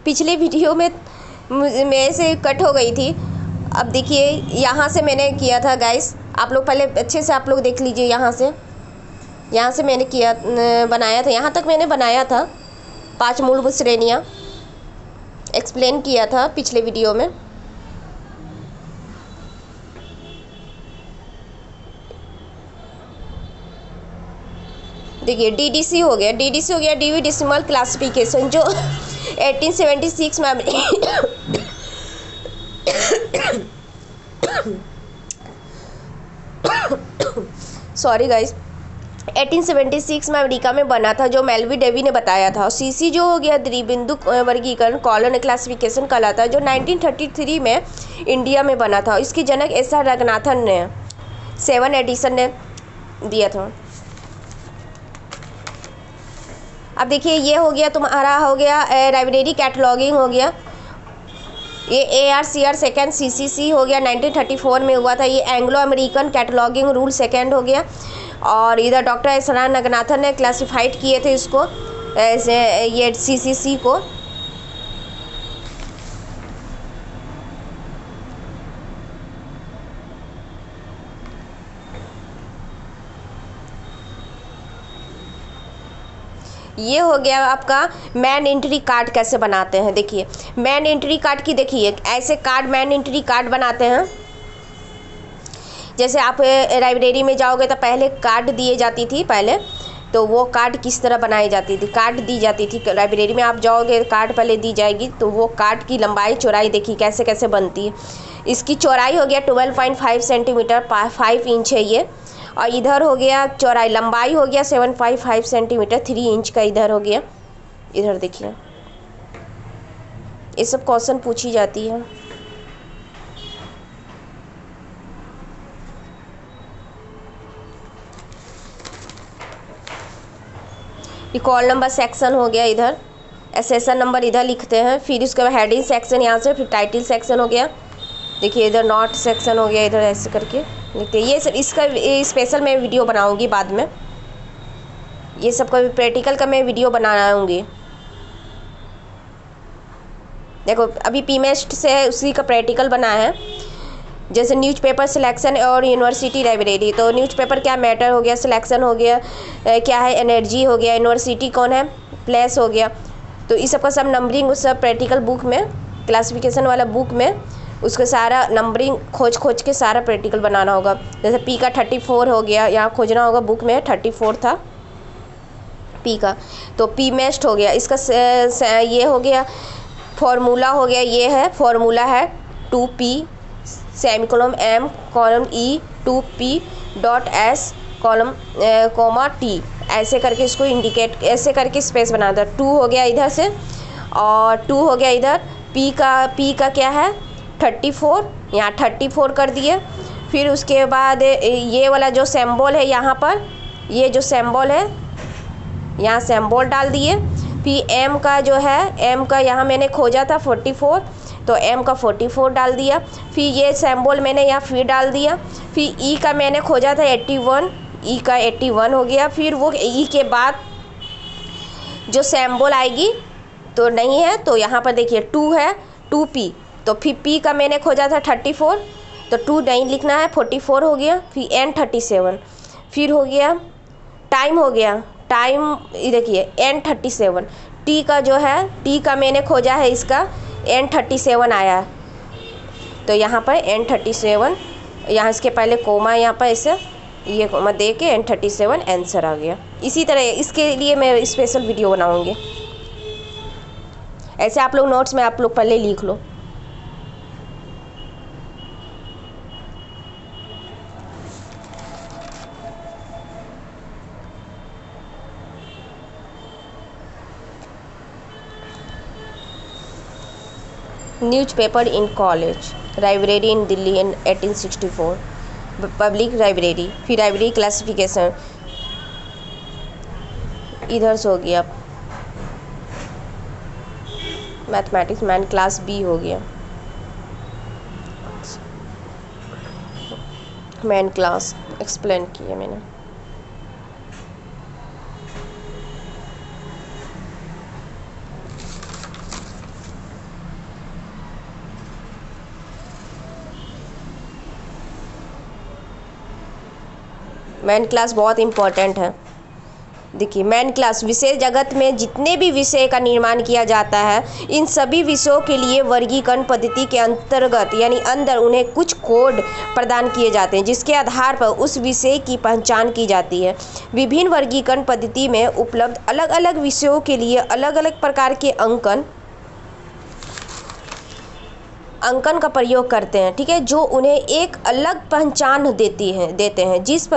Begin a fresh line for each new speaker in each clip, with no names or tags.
पिछले वीडियो में मेरे से कट हो गई थी। अब देखिए यहाँ से मैंने किया था गाइस, आप लोग पहले अच्छे से आप लोग देख लीजिए। यहाँ से मैंने किया बनाया था, यहाँ तक मैंने बनाया था 5 मूलभूत श्रेणियाँ एक्सप्लेन किया था पिछले वीडियो में। देखिए डीडीसी हो गया, डीवी डेसिमल क्लासिफिकेशन, जो 1876 में सॉरी गाइस, 1876 में अमेरिका में बना था, जो मेलवी डेवी ने बताया था। और सीसी जो हो गया द्विबिंदु वर्गीकरण कॉलोन क्लासिफिकेशन कहलाता है, जो 1933 में इंडिया में बना था। इसके जनक SR रंगनाथन ने 7 एडिशन ने दिया था। अब देखिए ये हो गया तुम्हारा, हो गया लाइब्रेरी कैटलॉगिंग हो गया। ये ARCR सेकेंड, CCC हो गया 1934 में हुआ था। ये Anglo American cataloguing rule second हो गया। और इधर डॉक्टर SR रंगनाथन ने क्लासिफाइड किए थे इसको, ऐसे ये CCC को। ये हो गया आपका मैन एंट्री कार्ड कैसे बनाते हैं। देखिए मैन एंट्री कार्ड की, देखिए ऐसे कार्ड मैन एंट्री कार्ड बनाते हैं। जैसे आप लाइब्रेरी में जाओगे तो पहले कार्ड दिए जाती थी पहले, तो वो कार्ड किस तरह बनाई जाती थी, कार्ड दी जाती थी लाइब्रेरी में। आप जाओगे कार्ड पहले दी जाएगी, तो वो कार्ड की लंबाई चौड़ाई देखिए कैसे कैसे बनती है। इसकी चौड़ाई हो गया 12.5 सेंटीमीटर, 5 इंच है ये। और इधर हो गया चौड़ाई, लंबाई हो गया 7.5 सेंटीमीटर, 3 इंच का इधर हो गया। इधर देखिए ये सब क्वेश्चन पूछी जाती है। ये कॉल नंबर सेक्शन हो गया, इधर एसेसन नंबर इधर लिखते हैं। फिर उसके बाद हेडिंग सेक्शन यहाँ से, फिर टाइटल सेक्शन हो गया। देखिए इधर नोट सेक्शन हो गया, इधर ऐसे करके लिखते हैं। ये सब इसका स्पेशल मैं वीडियो बनाऊंगी बाद में, ये सब का प्रैक्टिकल का मैं वीडियो बनाऊंगी। देखो अभी पीमेस्ट से उसी का प्रैक्टिकल बना है। जैसे न्यूज़पेपर सिलेक्शन और यूनिवर्सिटी लाइब्रेरी, तो न्यूज़पेपर क्या मैटर हो गया, सिलेक्शन हो गया, क्या है एनर्जी हो गया, यूनिवर्सिटी कौन है प्लेस हो गया। तो इस सब का सब नंबरिंग उस सब प्रैक्टिकल बुक में, क्लासिफिकेशन वाला बुक में उसका सारा नंबरिंग खोज के सारा प्रैक्टिकल बनाना होगा। जैसे पी का 34 हो गया, यहाँ खोजना होगा बुक में 34 था पी का, तो पी मेस्ट हो गया। इसका ये हो गया फॉर्मूला हो गया, ये है फॉर्मूला है 2p semicolon m colon e 2p.s colon comma t, ऐसे करके इसको इंडिकेट, ऐसे करके स्पेस बना दो। 2 हो गया इधर से, और 2 हो गया इधर। p का क्या है 34, यहाँ 34 कर दिए। फिर उसके बाद ये वाला जो सिंबल है यहाँ पर, ये जो सिंबल है यहाँ सिंबल डाल दिए। फिर m का जो है, m का यहाँ मैंने खोजा था 44, तो m का 44 डाल दिया। फिर ये सिंबल मैंने यहाँ फिर डाल दिया। फिर e का मैंने खोजा था 81, e का 81 हो गया। फिर वो e के बाद जो सिंबल आएगी तो नहीं है, तो यहाँ पर देखिए 2 है 2p, तो फिर p का मैंने खोजा था 34, तो 2 नहीं लिखना है, 44 हो गया। फिर n37, फिर हो गया टाइम, हो गया टाइम, ये देखिए n37। t का जो है, t का मैंने खोजा है इसका n37 आया, तो यहाँ पर n37, यहाँ इसके पहले कोमा, यहाँ पर ऐसे ये कोमा दे के n37 आंसर आ गया। इसी तरह इसके लिए मैं स्पेशल वीडियो बनाऊँगी। ऐसे आप लोग नोट्स में आप लोग पहले लिख लो। Newspaper in college, library in Delhi in 1864, public library. फिर लाइब्रेरी क्लासिफिकेशन इधर से हो गया, मैथमेटिक्स मैन क्लास बी हो गया, मैन क्लास एक्सप्लेन किया मैंने। मेन क्लास बहुत इम्पोर्टेंट है। देखिए मेन क्लास विषय जगत में जितने भी विषय का निर्माण किया जाता है, इन सभी विषयों के लिए वर्गीकरण पद्धति के अंतर्गत यानी अंदर उन्हें कुछ कोड प्रदान किए जाते हैं, जिसके आधार पर उस विषय की पहचान की जाती है। विभिन्न वर्गीकरण पद्धति में उपलब्ध अलग अलग विषयों के लिए अलग अलग प्रकार के अंकन का प्रयोग करते हैं, ठीक है, जो उन्हें एक अलग पहचान देते हैं। जिस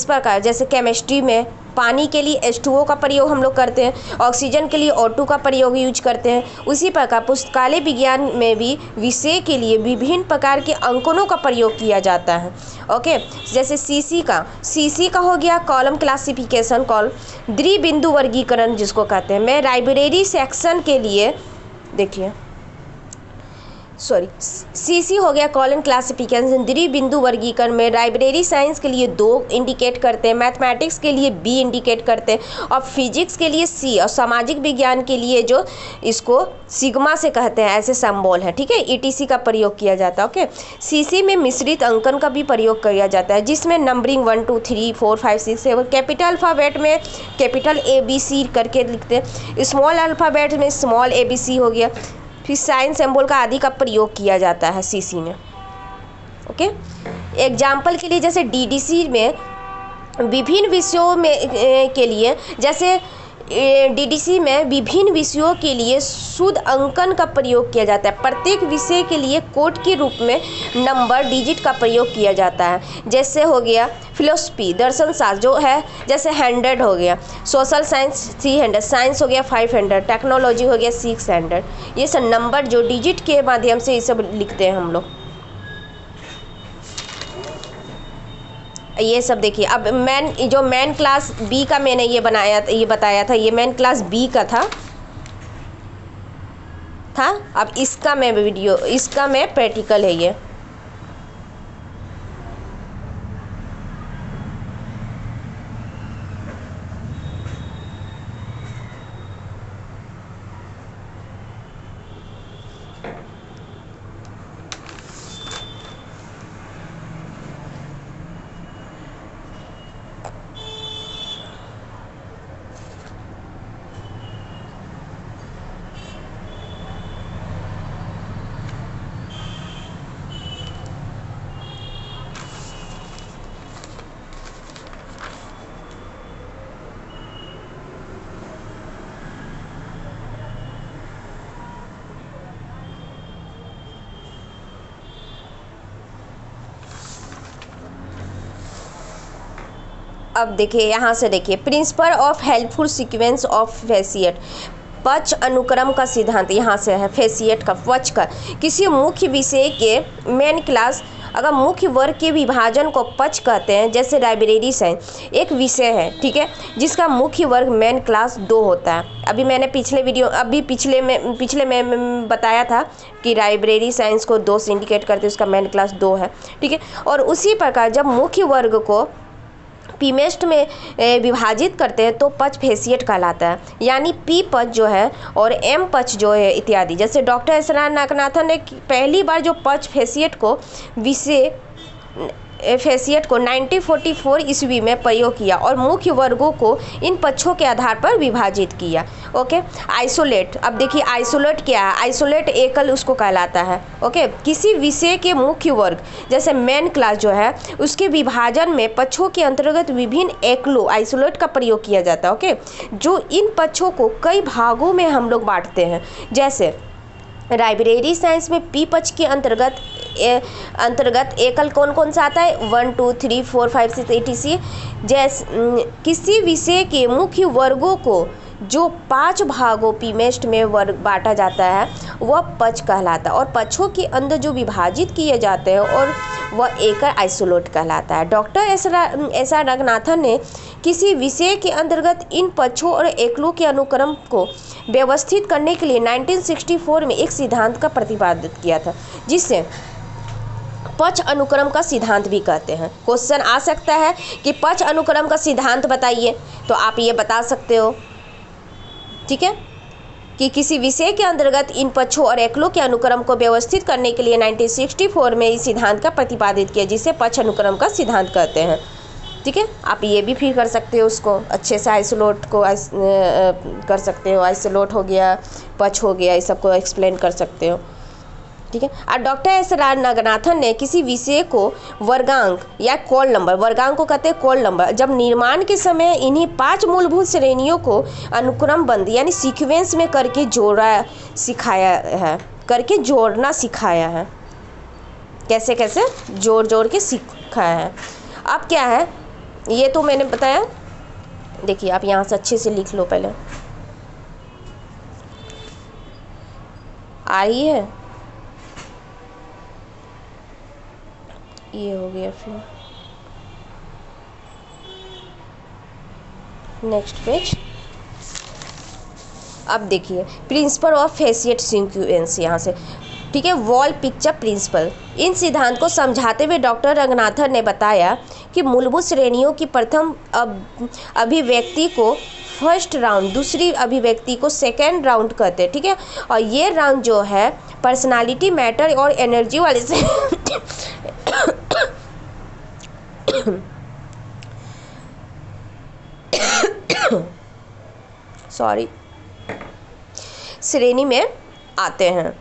प्रकार जैसे केमिस्ट्री में पानी के लिए H2O का प्रयोग हम लोग करते हैं, ऑक्सीजन के लिए O2 का प्रयोग यूज करते हैं, उसी प्रकार पुस्तकालय विज्ञान में भी विषय के लिए विभिन्न प्रकार के अंकनों का प्रयोग किया जाता है। ओके, जैसे CC का हो गया कॉलम क्लासिफिकेशन, द्विबिंदु वर्गीकरण जिसको कहते हैं। मैं लाइब्रेरी सेक्शन के लिए देखिए CC हो गया कॉलम क्लासिफिकेशन, द्विबिंदु वर्गीकरण में लाइब्रेरी साइंस के लिए 2 इंडिकेट करते हैं, मैथमेटिक्स के लिए B इंडिकेट करते हैं और फिजिक्स के लिए C, और सामाजिक विज्ञान के लिए जो इसको सिग्मा से कहते हैं, ऐसे सिंबल है, ठीक है, ETC का प्रयोग किया जाता है। ओके, CC में मिश्रित अंकन का भी प्रयोग किया जाता है, जिसमें नंबरिंग 1 2 3 4 5 6 7 कैपिटल अल्फ़ाबेट में कैपिटल ABC करके लिखते हैं, स्मॉल अल्फ़ाबेट में स्मॉल ABC हो गया, फिर साइन सिंबल का आदि का प्रयोग किया जाता है CC में। ओके, एग्जाम्पल के लिए जैसे DDC में विभिन्न विषयों में के लिए जैसे DDC में विभिन्न विषयों के लिए शुद्ध अंकन का प्रयोग किया जाता है। प्रत्येक विषय के लिए कोड के रूप में नंबर डिजिट का प्रयोग किया जाता है। जैसे हो गया फिलोसफी दर्शन शास्त्र जो है जैसे 100 हो गया, सोशल साइंस 300, साइंस हो गया 500, टेक्नोलॉजी हो गया 600। ये सब नंबर जो डिजिट के माध्यम से ये सब लिखते हैं हम लोग। ये सब देखिए, अब मेन क्लास B का मैंने ये बताया था, ये मेन क्लास B का था। अब इसका मैं प्रैक्टिकल है ये। अब देखिए यहाँ से देखिए principle of helpful sequence of facet, पच अनुक्रम का सिद्धांत यहाँ से है। फेसिएट का पच का किसी मुख्य विषय के मेन क्लास अगर मुख्य वर्ग के विभाजन को पच कहते हैं, जैसे लाइब्रेरी साइंस एक विषय है, ठीक है, जिसका मुख्य वर्ग मेन क्लास 2 होता है। अभी मैंने पिछले में बताया था कि लाइब्रेरी साइंस को 2 से इंडिकेट करते उसका मेन क्लास 2 है, ठीक है। और उसी प्रकार जब मुख्य वर्ग को पीमेस्ट में विभाजित करते हैं तो पच फेसिएट कहलाता है, यानी पी पच जो है और एम पच जो है इत्यादि। जैसे डॉक्टर एस आर नागनाथन ने पहली बार जो पच फेसिएट को 1944 ईस्वी में प्रयोग किया और मुख्य वर्गों को इन पक्षों के आधार पर विभाजित किया। ओके, आइसोलेट, अब देखिए आइसोलेट क्या है, आइसोलेट एकल उसको कहलाता है। ओके, किसी विषय के मुख्य वर्ग जैसे मेन क्लास जो है उसके विभाजन में पक्षों के अंतर्गत विभिन्न एकलो आइसोलेट का प्रयोग किया जाता है। ओके, जो इन पक्षों को कई भागों में हम लोग बांटते हैं। जैसे लाइब्रेरी साइंस में पी पच के अंतर्गत एकल कौन कौन सा आता है, 1 2 3 4 5 6 etc। जैसे किसी विषय के मुख्य वर्गों को जो 5 भागों पीमेस्ट में वर्ग बांटा जाता है वह पच कहलाता है, और पक्षों के अंदर जो विभाजित किए जाते हैं और वह एकल आइसोलेट कहलाता है। डॉक्टर एस आर रंगनाथन ने किसी विषय के अंतर्गत इन पक्षों और एकलों के अनुक्रम को व्यवस्थित करने के लिए 1964 में एक सिद्धांत का प्रतिपादित किया था, जिसे पच अनुक्रम का सिद्धांत भी कहते हैं। क्वेश्चन आ सकता है कि पच अनुक्रम का सिद्धांत बताइए, तो आप ये बता सकते हो, ठीक है, कि किसी विषय के अंतर्गत इन पक्षों और एकलों के अनुक्रम को व्यवस्थित करने के लिए 1964 में इस सिद्धांत का प्रतिपादित किया, जिसे पच अनुक्रम का सिद्धांत कहते हैं। ठीक है, आप ये भी फिर कर सकते हो, उसको अच्छे से आइसोलेट को कर सकते हो, आइसोलेट हो गया, पच हो गया, इस सबको एक्सप्लेन कर सकते हो। ठीक है। और डॉक्टर एस रंगनाथन ने किसी विषय को वर्गांक या कॉल नंबर, वर्गांक को कहते हैं कॉल नंबर, जब निर्माण के समय इन्हीं 5 मूलभूत श्रेणियों को अनुक्रमबद्ध यानी सीक्वेंस में करके जोड़ना सिखाया है। कैसे कैसे जोड़ के सिखाया है। अब क्या है, ये तो मैंने बताया। देखिए आप यहाँ से अच्छे से लिख लो, पहले आ रही है, ये हो गया। फिर नेक्स्ट पेज। अब देखिए प्रिंसिपल ऑफ फेसिएट सीक्वेंस, यहाँ से, ठीक है, वॉल पिक्चर प्रिंसिपल। इन सिद्धांत को समझाते हुए डॉक्टर रंगनाथन ने बताया कि मूलभूत श्रेणियों की प्रथम अभिव्यक्ति को फर्स्ट राउंड, दूसरी अभिव्यक्ति को सेकेंड राउंड कहते हैं। ठीक है, और ये राउंड जो है पर्सनालिटी, मैटर और एनर्जी वाले से सॉरी, श्रेणी में आते हैं।